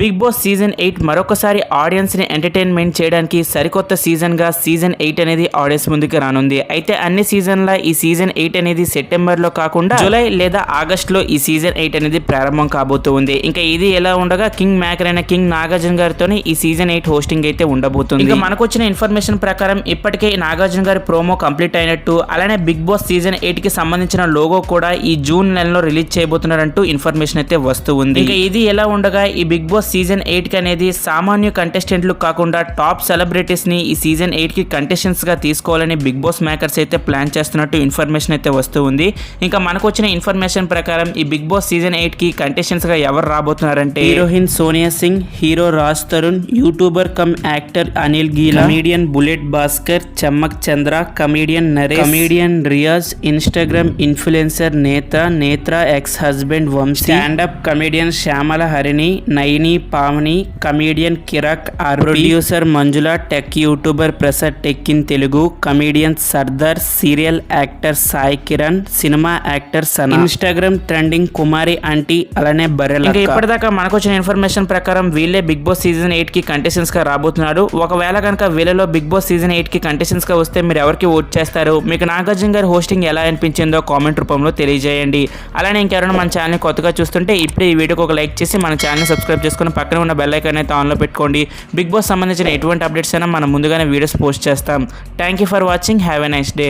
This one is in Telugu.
బిగ్ బాస్ సీజన్ 8 మరొకసారి ఆడియన్స్ని ఎంటర్టైన్మెంట్ చేయడానికి సరికొత్త సీజన్గా సీజన్ 8 అనేది ఆడియన్స్ ముందుకు రానుంది. అయితే అన్ని సీజన్ల ఈ సీజన్ 8 అనేది సెప్టెంబర్లో కాకుండా జూలై లేదా ఆగస్టులో ఈ సీజన్ 8 అనేది ప్రారంభం కాబోతుంది. ఇంకా ఇది ఎలా ఉండగా కింగ్ మేకర్ అయిన కింగ్ నాగార్జున గారితోనే ఈ సీజన్ 8 హోస్టింగ్ అయితే ఉండబోతుంది. ఇంకా మనకు వచ్చిన ఇన్ఫర్మేషన్ ప్రకారం ఇప్పటికే నాగార్జున గారి ప్రోమో కంప్లీట్ అయినట్టు, అలానే బిగ్ బాస్ సీజన్ 8 కి సంబంధించిన లోగో కూడా ఈ జూన్ నెలలో రిలీజ్ చేయబోతున్నారంటూ ఇన్ఫర్మేషన్ అయితే వస్తూ ఉంది. ఇంకా ఇది ఎలా ఉండగా ఈ బిగ్ బాస్ సీజన్ 8 కి అనేది సామాన్య కంటెస్టెంట్లు కాకుండా టాప్ సెలబ్రిటీస్ ని ఈ సీజన్ 8 కి కంటెస్టెంట్స్ గా తీసుకోవాలని బిగ్ బాస్ మేకర్స్ అయితే ప్లాన్ చేస్తున్నట్టు ఇన్ఫర్మేషన్ అయితే వస్తూ ఉంది. ఇంకా మనకు వచ్చిన ఇన్ఫర్మేషన్ ప్రకారం ఈ బిగ్ బాస్ సీజన్ 8 కి కంటెస్టెంట్స్ గా ఎవరు రాబోతున్నారంటే heroine Sonia Singh, hero Raj Tarun, YouTuber cum actor Anil Geela, comedian Bullet Bhaskar, Chammak Chandra, comedian Naresh, comedian Riyaz, Instagram influencer Netra ex husband Vamsi, standup comedian Shyamala Harini, Naini Pavani, comedian Kiraak, producer Manjula, tech YouTuber Prasad tech in Telugu, comedian Sardar, serial actor Sai Kiran, cinema actor Sana, Instagram trending Kumari aunty, అలానే బర్రెల. ఇంకా ఇప్పటిదాకా మనకు వచ్చిన ఇన్ఫర్మేషన్ ప్రకారం వీళ్ళే బిగ్ బాస్ సీజన్ 8 కి కంటెస్టెంట్స్ గా రాబోతున్నారు. ఒకవేళ కనుక వీళ్ళలో బిగ్ బాస్ సీజన్ 8 కి కంటెస్టెంట్స్ గా వస్తే మీరు ఎవరికి ఓట్ చేస్తారు? మీకు నాగార్జున గారి హోస్టింగ్ ఎలా అనిపించిందో కామెంట్ రూపంలో తెలియజేయండి. అలానే ఇంకెవరైనా మన ఛానల్ని కొత్తగా చూస్తుంటే ఇప్పుడే ఈ వీడియోకి ఒక లైక్ చేసి మన ఛానల్ని సబ్స్క్రైబ్ చేసుకుని పక్కన ఉన్న బెల్ ఐకాన్ అయితే ఆన్లో పెట్టుకోండి. బిగ్ బాస్ సంబంధించిన ఎటువంటి అప్డేట్స్ అయినా మనం ముందుగానే వీడియోస్ పోస్ట్ చేస్తాం. Thank you for watching. Have a nice day.